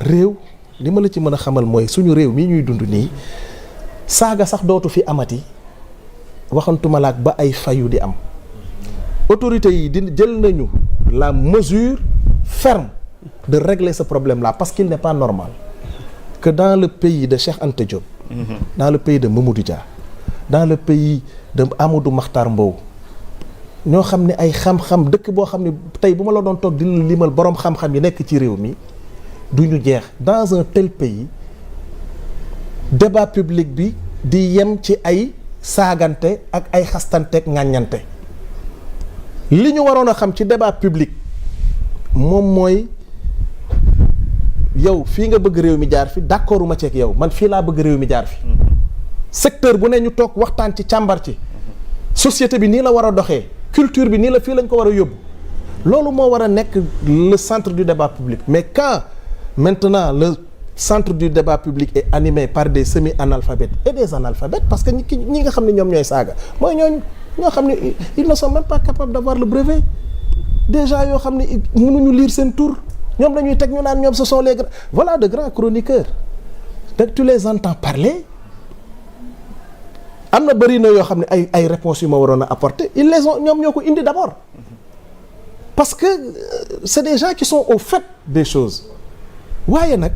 réew li ma la ci mën a xamal mooy suñu réew mii ñuy dund nii saaga sax dootu fi amati waxantuma laak ba ay fayu di am autorités yi di jël nañu la mesure ferme de régler ce problème-là parce qu'il n'est pas normal que dans le pays de Cheikh Anta Diop, dans le pays de Mamadou Dia, dans le pays de Amadou Mahtar Mbow, ñoo xam ne ay xam-xam dëkk boo xam ne tey bu ma la doon toog di limal boroom xam-xam yi nekk ci réew mi du ñu jeex. Dans un tel pays débat public bi di yem ci ay saagante ak ay xastanteeg ŋàññante li ñu waroon a xam ci débat public moom mooy yow fii nga bëgg réew mi jaar fi d'accord ma ceeg yow man fii laa bëgg réew mi jaar fi secteur bu ne ñu toog waxtaan ci càmbar ci société bi nii la war a doxee culture bi nii la fii lañ ko war a yóbbu loolu moo war a nekk le centre du débat public. Mais quand maintenant le centre du débat public est animé par des semi-analphabètes et des analphabètes parce que ñi nga xam ne ñoom ñooy saaga mooy ñoo xam ne ils ne sont même pas capables d'avoir le brevet déjà yoo xam ne mënuñu lire seen tour ñoom la ñuy teg ñu naan ñoom ce sont les grands voilà de grands chroniqueurs te tu les entends parler am na bëri na yoo xam ne ay réponses yu ma waroon a apporter ils les ont ñoom ñoo ko indi d'abord parce que c'est des gens qui sont au fait des choses waaye nag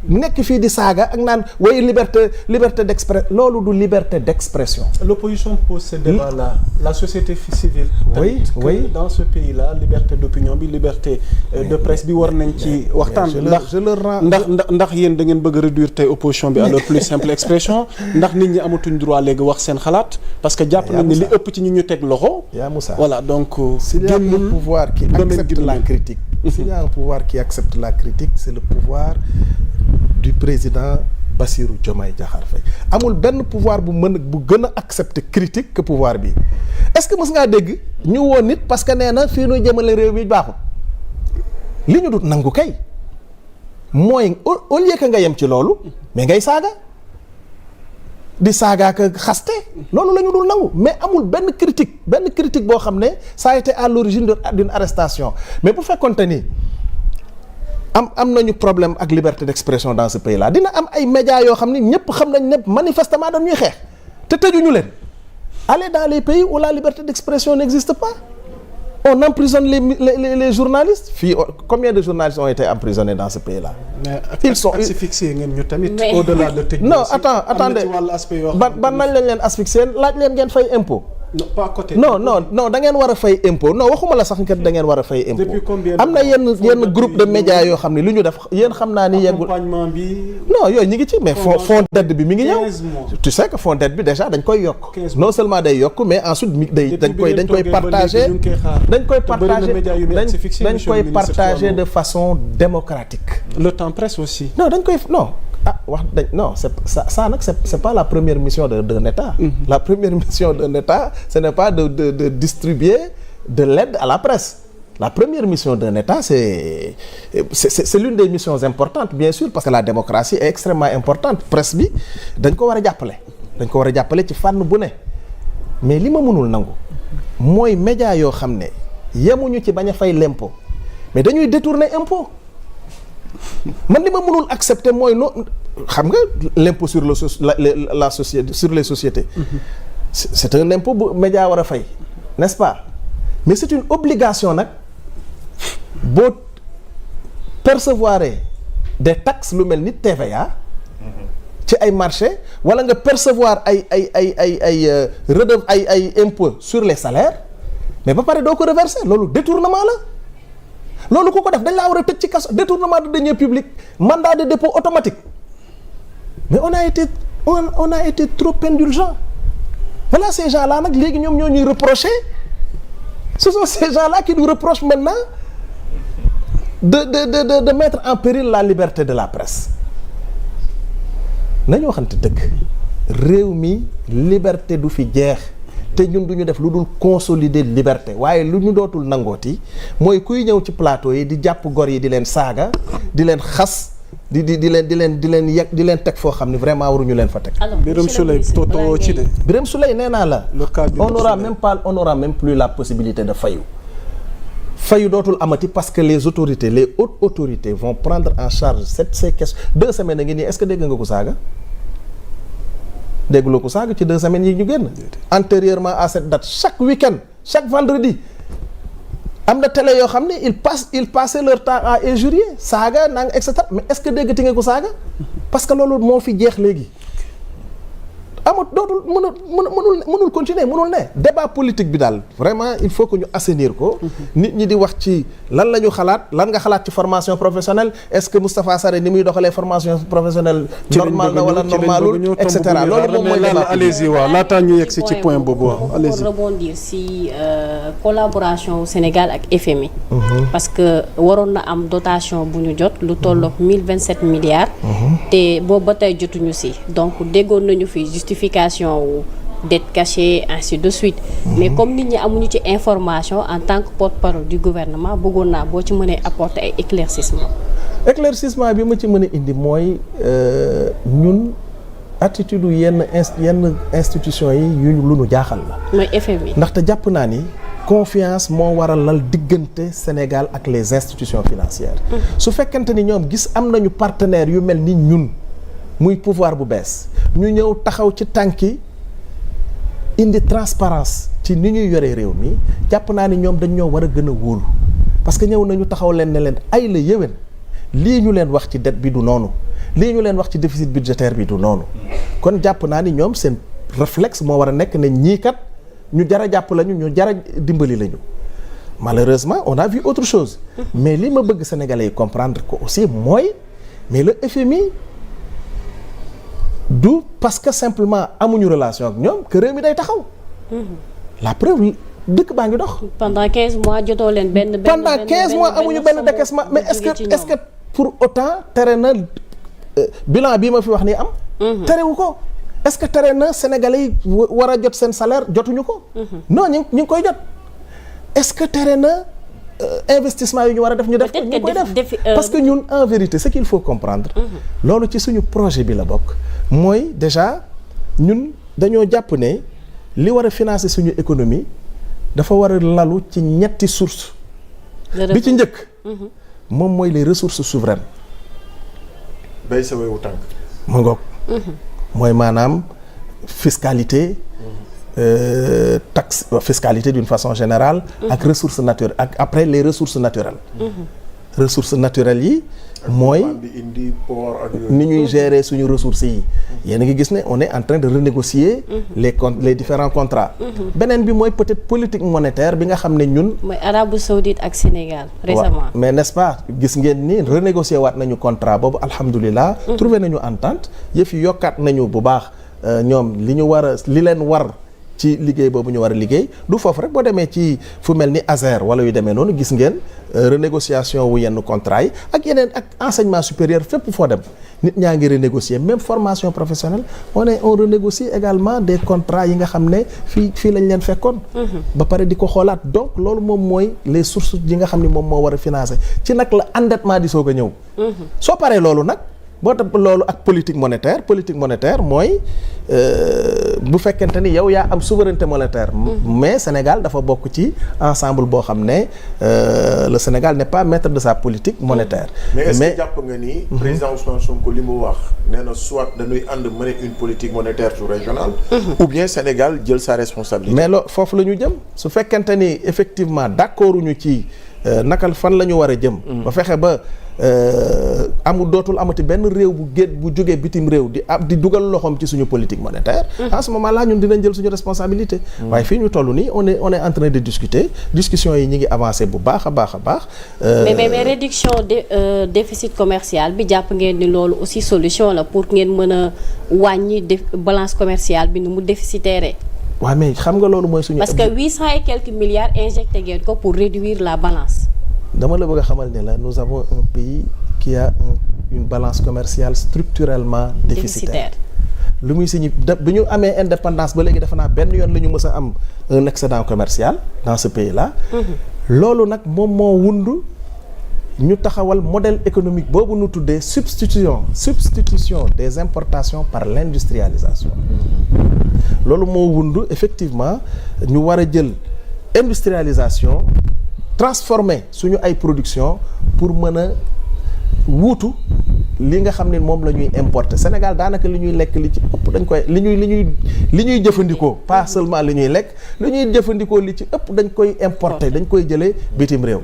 nekk fii di saaga ak naan way liberté d'expression loolu du liberté d'expression. L'opposition pose ce débat-là. La société civile. Oui, oui. Dans ce pays-là liberté d'opinion bi liberté de presse bi war nañ ci waxtaan. ndax yéen da ngeen bëgg a réduire tey opposition bi à leur plus simple expression ndax nit ñi amatuñ droit léegi wax seen xalaat parce que jàpp nañ ne li ëpp ci ñu teg loxo. yaa Moussa voilà donc. s'il y a un pouvoir qui accepte la critique. S'il y a un pouvoir qui accepte la critique c'est le pouvoir du président Bassirou Diomaye Diakhar Faye. Amul benn pouvoir bu gën a accepter critique que pouvoir bi est-ce que mës ngaa dégg ñu woo nit parce que nee na fii nu jëmale réew mi baaxul li ñu dut nangu kay mooy au lieu que nga yem ci loolu mais ngay saaga di saaga ak xaste loolu la ñu dul nangu mais amul benn critique boo xam ne ça a été à l'origine d'une arrestation mais bu fekkonte ni am nañu problème ak liberté d'expression dans ce pays là dina am ay médias yoo xam ni ñëpp xam nañ ne manifestement dañuy xeex te tëjuñu leen allez dans les pays où la liberté d'expression n'existe pas on emprisonne les journalistes fii combien de journalistes ont été emprisonnés dans ce pays là. Ils sont asphyxiés ngeen ñu tamit. au-delà de tëj. Non attendez ban nañ leen asphyxier laaj leen ngeen fay impôt. non pas côté. non da ngeen war a fay impôt non waxuma la sax da ngeen war a fay impôt. depuis combien am na yenn groupe de médias yoo xam ne lu ñu def yéen xam naa ni yeggul. accompagnement bi. non yooyu ñu ngi ci mais fond d'aide bi mi ngi ñëw. tu sais que fond d'aide bi déjà dañ koy yokk. non seulement day yokk mais ensuite dañ koy partager. dañ koy partager de façon démocratique. le temps presse aussi. Ça nag c'est pas la première mission d'un État. La première mission d'un État ce n'est pas de distribuer de l'aide à la presse. La première mission d'un État c'est l'une des missions importantes bien sûr parce que la démocratie est extrêmement importante presse bi dañ ko war a jàppale ci fànn bu ne mais li ma mënul nangu mooy média yoo xam ne yemuñu ci bañ a fay l'impôt mais dañuy détourner impôt man li ma mënul accepter mooy xam nga l'impôt sur la société sur les sociétés. C'est un impôt bu média war a fay n'est-ce pas mais c'est une obligation nag boo percevoir des taxes lu mel ni TVA ci ay marché wala nga percevoir ay impôts sur les salaires mais ba pare doo ko reverser loolu détournement la. loolu ku ko def dañ laa war a tëj ci kaso détournement de deniers publics mandat de dépôt automatique mais on a été trop indulgent voilà ces gens-là nag léegi ñoom ñoo ñuy reprocher ce sont ces gens-là qui nous reprochent maintenant de mettre en péril la liberté de la presse nañu waxante dëgg réew mi liberté du fi jeex te ñun du ñu def lu dul consolider liberté waaye lu ñu dootul nangooti mooy kuy ñëw ci plateau yi di jàpp gor yi di leen saaga di leen xas di leen teg foo xam ne vraiment waruñu leen fa teg. Birame Souleye toto ci de. Birame Souleye nee naa la. on n'aura même plus la possibilité de fayu fayu dootul amati parce que les hautes autorités vont prendre en charge ces questions. 2 semaines a ngi nii est-ce que dégg nga ko saaga dégguloo ko saaga ci 2 semaines yi ñu génn. antérieurement à cette date chaque week-end chaque vendredi am na télé yoo xam ne ils passaient leur temps à injurier saaga nang et cetera mais est-ce que déggati nga ko saaga parce que loolu moo fi jeex léegi. amut dootul mënul continuer mënul ne débat politique bi daal vraiment il faut que ñu assainir ko. nit ñi di wax ci lan la ñu xalaat lan nga xalaat ci formation professionnelle est-ce que Moustapha Sarré ni muy doxalee formation professionnelle. normal na wala normalul et cetera loolu moom mooy débat. allez-y waaw laataa ñu yegg ci point boobu waaw allez-y. pour rebondir ci collaboration Sénégal ak FMI. parce que waroon na am dotation bu ñu jot lu tollook 1027 milliards. te boobu ba tey jotuñu ci donc déggoon nañu fi justification wu dette cachée ainsi de suite. mais comme nit ñi amuñu ci information en tant que porte-parole du gouvernement bëggoon naa boo ci mënee apporter ay éclaircissement bi ma ci mën a indi mooy ñun attitude yenn institution yi yu lu nu jaaxal la. mooy FMI. ndaxte jàpp naa ni confiance moo waral lal diggante Sénégal ak les institutions financières. su fekkente ni ñoom gis am nañu partenaires yu mel ni ñun. muy pouvoir bu bees ñu ñëw taxaw ci tànki indi transparence ci ni ñuy yoree réew mi jàpp naa ni ñoom dañ ñoo war a gën a wóolu parce que ñëw nañu taxaw leen ne leen ay la yéwén lii ñu leen wax ci dette bi du noonu lii ñu leen wax ci déficit budgétaire bi du noonu kon jàpp naa ni ñoom seen réflexe moo war a nekk ne ñii kat ñu jar a jàpp lañu ñu jar a dimbali lañu malheureusement on a vu autre chose mais li ma bëgg sénégalais yi comprendre ko aussi mooy mais le FMI du parce que simplement amuñu relation ak ñoom que réew mi day taxaw. la preuve dëkk baa ngi dox. pendant 15 mois jotoo leen benn. pendant 15 mois amuñu benn décaissement mais est-ce que pour autant tere na bilan bii ma fi wax nii am. terewu ko est-ce que tere na Sénégalais yi war a jot seen salaire jotuñu ko. non ñu ngi koy jot est-ce que tere na investissement yi ñu war a def ñu def. ñu ngi koy def parce que ñun en vérité ce qu'il faut comprendre. loolu ci suñu projet bi la bokk. mooy déjà ñun dañoo jàpp ne li war a financer suñu économie dafa war a lalu ci ñetti sources. bi ci njëkk. moom mooy les ressources souveraines. bay sa wewu tànk. mu ngoog. mooy maanaam fiscalité. Taxe fiscalité d'une façon générale. ak ressources naturelles ak après les ressources naturelles. ressources naturelles yi. mooy ni ñuy gérer suñu ressources yi. yéen a ngi gis ne on est en train de renégocier. les différents contrats. beneen bi mooy peut-être politique monétaire bi nga xam ne ñun. mooy Arabie Saoudite ak Sénégal. récemment mais n'est-ce pas gis ngeen ni renégocier waat nañu contrat boobu alhamdulilah. trouvé nañu entente yëf yi yokkaat nañu bu baax ñoom li ñu war a li leen war. ci liggéey boobu ñu war a liggéey du foofu rek boo demee ci fu mel ni ASER wala yu demee noonu gis ngeen renégociation wu yenn contrat yi ak yeneen ak enseignement supérieur fépp foo dem nit ñaa ngi renégocier même formation professionnelle on renégocie également des contrats yi nga xam ne fii lañ leen fekkoon. ba pare di ko xoolaat donc loolu moom mooy les sources yi nga xam ne moom moo war a financer ci nag la endettement di soog a ñëw. soo paree loolu nag. boo tax loolu ak politique monétaire mooy bu fekkente ni yow yaa am souveraineté monétaire. mais Sénégal dafa bokk ci ensemble boo xam ne le Sénégal n'est pas maître de sa politique monétaire. mais est-ce que jàpp nga ni. président Ousmane Sonko li mu wax nee na soit dañuy ànd mener une politique monétaire sous-régionale. ou bien Sénégal jël sa responsabilité. mais loolu foofu la ñu jëm su fekkente ni effectivement d'accorduñu ci nakal fan la ñu war a jëm. ba fexe ba. dootul amati benn réew bu jógee bitim réew di dugal loxoom ci suñu politique monétaire. en ce moment là ñun dinañ jël suñu responsabilité. waaye fii ñu toll nii on est en train de discuter discussion yi ñi ngi avancer bu baax a baax. mais réduction déficit commercial bi jàpp ngeen ni loolu aussi solution la pour ngeen mën a wàññi balance commerciale bi ni mu déficitaire. waaw mais xam nga loolu mooy suñu. parce que 800 et quelques milliards injecté ngeen ko pour réduire la balance. dama la bëgg a xamal ne la nous avons un pays qui a une balance commerciale structurellement déficitaire. lu muy signi bi ñu amee indépendance ba léegi defe naa benn yoon la ñu mës a am un excédent commercial dans ce pays là. loolu nag moom moo wund ñu taxawal modèle économique boobu nu tuddee substitution des importations par l'industrialisation. loolu moo wund effectivement ñu war a jël industrialisation transformer suñu ay production pour mën a wuutu li nga xam ne moom la ñuy importer Sénégal daanaka li ñuy lekk li ci ëpp dañ koy li ñuy jëfandikoo pas seulement li ñuy lekk li ñuy jëfandikoo li ci ëpp dañ koy importer dañ koy jëlee bitim réew